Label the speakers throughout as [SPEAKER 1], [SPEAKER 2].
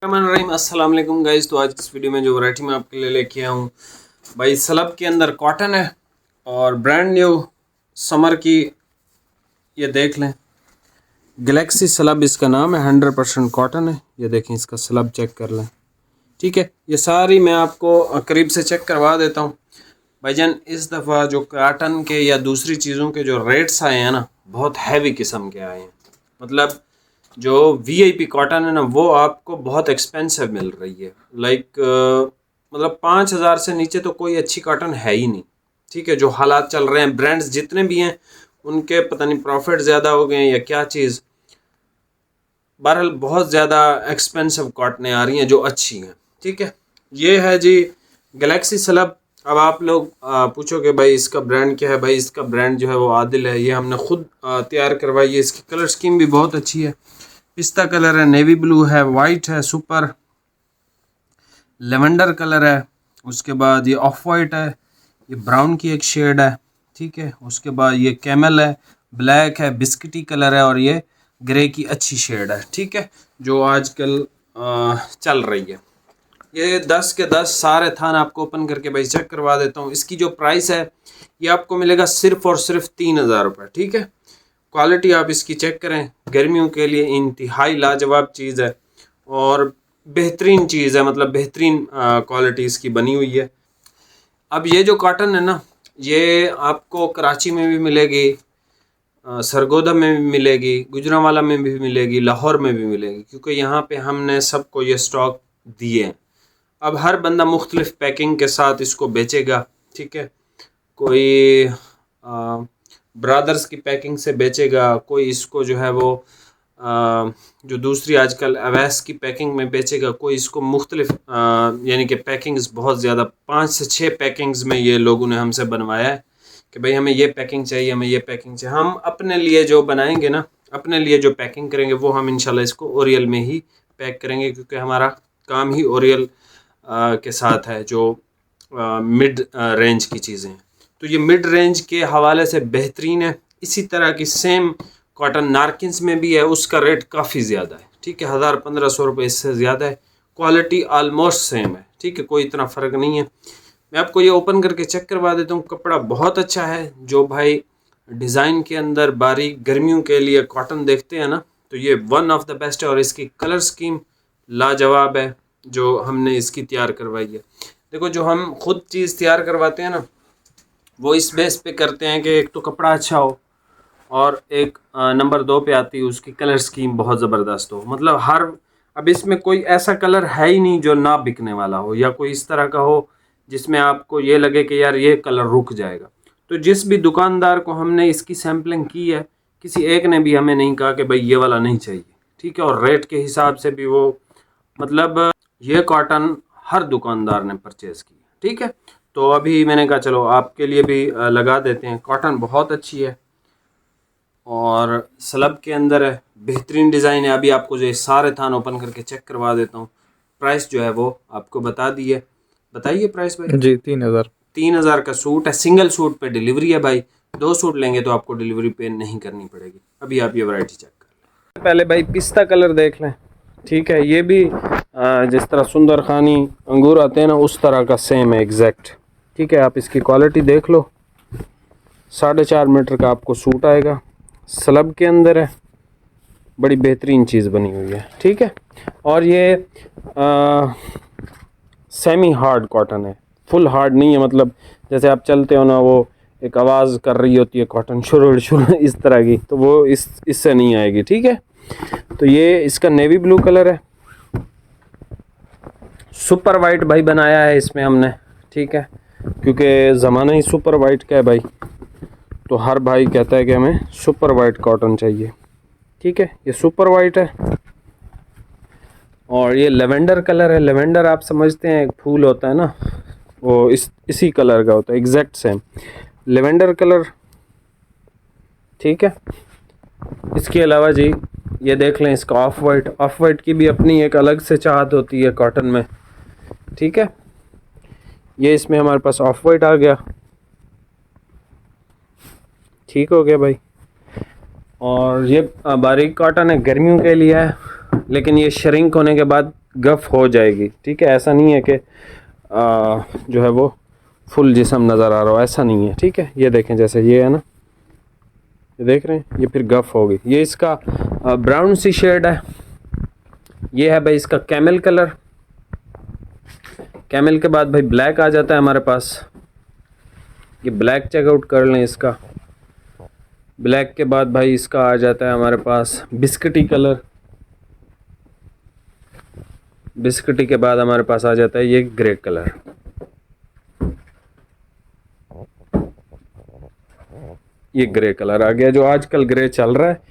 [SPEAKER 1] अस्सलाम वालेकुम गाइस। तो आज इस वीडियो में जो वैरायटी मैं आपके लिए लेके आया हूँ भाई, सलब के अंदर कॉटन है और ब्रांड न्यू समर की। ये देख लें, गैलेक्सी सलब इसका नाम है, 100% कॉटन है। ये देखें, इसका सलब चेक कर लें। ठीक है, ये सारी मैं आपको करीब से चेक करवा देता हूँ भाईजान। इस दफ़ा जो कॉटन के या दूसरी चीज़ों के जो रेट्स आए हैं ना, बहुत हैवी किस्म के आए हैं। मतलब जो वीआईपी कॉटन है ना, वो आपको बहुत एक्सपेंसिव मिल रही है। मतलब 5,000 से नीचे तो कोई अच्छी कॉटन है ही नहीं। ठीक है, जो हालात चल रहे हैं, ब्रांड्स जितने भी हैं उनके पता नहीं प्रॉफिट ज़्यादा हो गए हैं या क्या चीज़। बहरहाल बहुत ज़्यादा एक्सपेंसिव कॉटनें आ रही हैं जो अच्छी हैं। ठीक है, ये है जी गैलेक्सी सलब। अब आप लोग पूछोगे भाई इसका ब्रांड क्या है। भाई इसका ब्रांड जो है वो आदिल है। ये हमने खुद तैयार करवाई है। इसकी कलर स्कीम भी बहुत अच्छी है। पिस्ता कलर है, नेवी ब्लू है, वाइट है, सुपर लेवेंडर कलर है। उसके बाद ये ऑफ वाइट है, ये ब्राउन की एक शेड है। ठीक है, उसके बाद ये कैमल है, ब्लैक है, बिस्किटी कलर है, और ये ग्रे की अच्छी शेड है। ठीक है, जो आजकल चल रही है। ये 10 के 10 सारे थान आपको ओपन करके भाई चेक करवा देता हूँ। इसकी जो प्राइस है ये आपको मिलेगा सिर्फ और सिर्फ 3,000 रुपये। ठीक है, क्वालिटी आप इसकी चेक करें, गर्मियों के लिए इंतहाई लाजवाब चीज़ है और बेहतरीन चीज़ है। मतलब बेहतरीन क्वालिटी इसकी बनी हुई है। अब ये जो कॉटन है ना, ये आपको कराची में भी मिलेगी, सरगोदा में भी मिलेगी, गुजरांवाला में भी मिलेगी, लाहौर में भी मिलेगी, क्योंकि यहाँ पे हमने सबको ये स्टॉक दिए हैं। अब हर बंदा मुख्तलिफ पैकिंग के साथ इसको बेचेगा। ठीक है, कोई ब्रादर्स की पैकिंग से बेचेगा, कोई इसको जो है वो जो दूसरी आजकल अवैस की पैकिंग में बेचेगा, कोई इसको मुख्तलिफ यानी कि पैकिंग्स बहुत ज़्यादा 5 से 6 पैकिंग्स में ये लोगों ने हमसे बनवाया है कि भाई हमें ये पैकिंग चाहिए, हमें ये पैकिंग चाहिए। हम अपने लिए जो बनाएंगे ना, अपने लिए जो पैकिंग करेंगे वो हम इंशाल्लाह इसको ओरियल में ही पैक करेंगे, क्योंकि हमारा काम ही ओरियल के साथ है, जो मिड रेंज की चीज़ें हैं। तो ये मिड रेंज के हवाले से बेहतरीन है। इसी तरह की सेम कॉटन नारकिन्स में भी है, उसका रेट काफ़ी ज़्यादा है। ठीक है, 1,000-1,500 रुपये इससे ज़्यादा है। क्वालिटी आलमोस्ट सेम है। ठीक है, कोई इतना फ़र्क नहीं है। मैं आपको ये ओपन करके चेक करवा देता हूँ। कपड़ा बहुत अच्छा है। जो भाई डिज़ाइन के अंदर बारीक गर्मियों के लिए कॉटन देखते हैं ना, तो ये वन ऑफ द बेस्ट है। और इसकी कलर स्कीम लाजवाब है जो हमने इसकी तैयार करवाई है। देखो, जो हम खुद चीज़ तैयार करवाते हैं ना, वो इस बेस पे करते हैं कि एक तो कपड़ा अच्छा हो, और एक नंबर 2 पे आती है उसकी कलर स्कीम बहुत ज़बरदस्त हो। मतलब अब इसमें कोई ऐसा कलर है ही नहीं जो ना बिकने वाला हो, या कोई इस तरह का हो जिसमें आपको ये लगे कि यार ये कलर रुक जाएगा। तो जिस भी दुकानदार को हमने इसकी सैम्पलिंग की है, किसी एक ने भी हमें नहीं कहा कि भाई ये वाला नहीं चाहिए। ठीक है, और रेट के हिसाब से भी वो, मतलब ये कॉटन हर दुकानदार ने परचेज़ की है। ठीक है, तो अभी मैंने कहा चलो आपके लिए भी लगा देते हैं। कॉटन बहुत अच्छी है और सलब के अंदर है, बेहतरीन डिज़ाइन है। अभी आपको जो ये सारे थान ओपन करके चेक करवा देता हूँ। प्राइस जो है वो आपको बता दी है। बताइए प्राइस भाई।
[SPEAKER 2] जी 3,000।
[SPEAKER 1] 3,000 का सूट है। सिंगल सूट पे डिलीवरी है भाई। 2 सूट लेंगे तो आपको डिलीवरी पे नहीं करनी पड़ेगी। अभी आप ये वैरायटी चेक कर लें। पहले भाई पिस्ता कलर देख लें। ठीक है, ये भी जिस तरह सुंदर खानी अंगूर आते हैं ना, उस तरह का सेम है एग्जैक्ट। ठीक है, आप इसकी क्वालिटी देख लो। 4.5 मीटर का आपको सूट आएगा, सलब के अंदर है, बड़ी बेहतरीन चीज़ बनी हुई है। ठीक है, और ये सेमी हार्ड कॉटन है, फुल हार्ड नहीं है। मतलब जैसे आप चलते हो ना, वो एक आवाज़ कर रही होती है कॉटन शुरू शुरू इस तरह की, तो वो इससे नहीं आएगी। ठीक है, तो ये इसका नेवी ब्लू कलर है, सुपर वाइट भाई बनाया है इसमें हमने। ठीक है, क्योंकि ज़माना ही सुपर वाइट का है भाई, तो हर भाई कहता है कि हमें सुपर वाइट कॉटन चाहिए। ठीक है, ये सुपर वाइट है, और ये लेवेंडर कलर है। लेवेंडर आप समझते हैं, एक फूल होता है ना, वो इसी कलर का होता है, एग्जैक्ट सेम लेवेंडर कलर। ठीक है, इसके अलावा जी ये देख लें, इसका ऑफ वाइट की भी अपनी एक अलग से चाहत होती है कॉटन में। ठीक है, ये इसमें हमारे पास ऑफ वाइट आ गया। ठीक हो गया भाई। और ये बारीक कॉटन है, गर्मियों के लिए है, लेकिन ये श्रिंक होने के बाद गफ हो जाएगी, ठीक है। ऐसा नहीं है कि जो है वो फुल जिस्म नज़र आ रहा हो, ऐसा नहीं है, ठीक है। ये देखें जैसे ये है ना, ये देख रहे हैं, ये फिर गफ होगी। ये इसका ब्राउन सी शेड है। ये है भाई इसका कैमल कलर। कैमल के बाद भाई ब्लैक आ जाता है हमारे पास। ये ब्लैक चेकआउट कर लें इसका। ब्लैक के बाद भाई इसका आ जाता है हमारे पास बिस्किटी कलर। बिस्किटी के बाद हमारे पास आ जाता है ये ग्रे कलर। ये ग्रे कलर आ गया, जो आजकल ग्रे चल रहा है।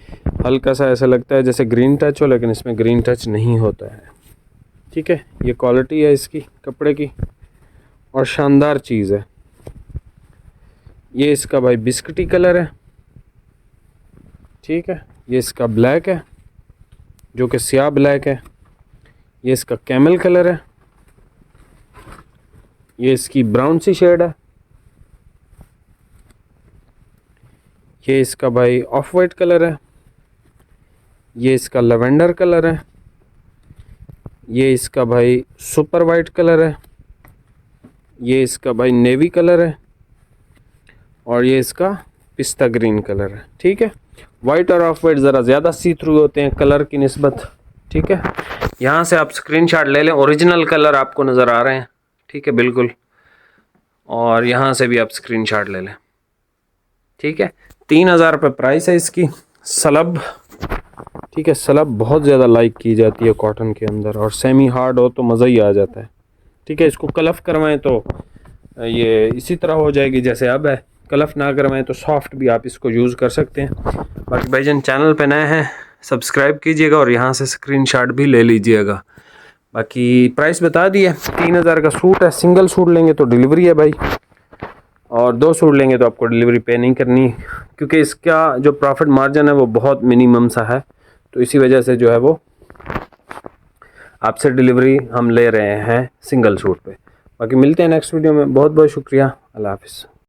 [SPEAKER 1] हल्का सा ऐसा लगता है जैसे ग्रीन टच हो, लेकिन इसमें ग्रीन टच नहीं होता है, ठीक है। ये क्वालिटी है इसकी कपड़े की और शानदार चीज़ है। ये इसका भाई बिस्किटी कलर है, ठीक है। ये इसका ब्लैक है जो कि स्याह ब्लैक है। ये इसका कैमल कलर है। ये इसकी ब्राउन सी शेड है। ये इसका भाई ऑफ वाइट कलर है। ये इसका लवेंडर कलर है। ये इसका भाई सुपर वाइट कलर है। ये इसका भाई नेवी कलर है। और ये इसका पिस्ता ग्रीन कलर है, ठीक है। वाइट और ऑफ वाइट ज़रा ज़्यादा सी थ्रू होते हैं कलर की निस्बत, ठीक है। यहाँ से आप स्क्रीनशॉट ले लें, ओरिजिनल कलर आपको नज़र आ रहे हैं, ठीक है, बिल्कुल। और यहाँ से भी आप स्क्रीनशॉट ले लें, ठीक है। 3000 रुपये प्राइस है इसकी। सलब, ठीक है, सलब बहुत ज़्यादा लाइक की जाती है कॉटन के अंदर, और सेमी हार्ड हो तो मज़ा ही आ जाता है, ठीक है। इसको कलफ करवाएं तो ये इसी तरह हो जाएगी जैसे अब है। कलफ ना करवाएं तो सॉफ्ट भी आप इसको यूज़ कर सकते हैं। बाकी भाईजान चैनल पे नए हैं सब्सक्राइब कीजिएगा और यहाँ से स्क्रीनशॉट भी ले लीजिएगा। बाकी प्राइस बता दिए। 3000 का सूट है। सिंगल सूट लेंगे तो डिलीवरी है भाई, और 2 सूट लेंगे तो आपको डिलीवरी पे नहीं करनी, क्योंकि इसका जो प्रॉफिट मार्जिन है वो बहुत मिनिमम सा है। तो इसी वजह से जो है वो आपसे डिलीवरी हम ले रहे हैं सिंगल सूट पे। बाकी मिलते हैं नेक्स्ट वीडियो में। बहुत बहुत शुक्रिया। अल्लाह हाफिज़।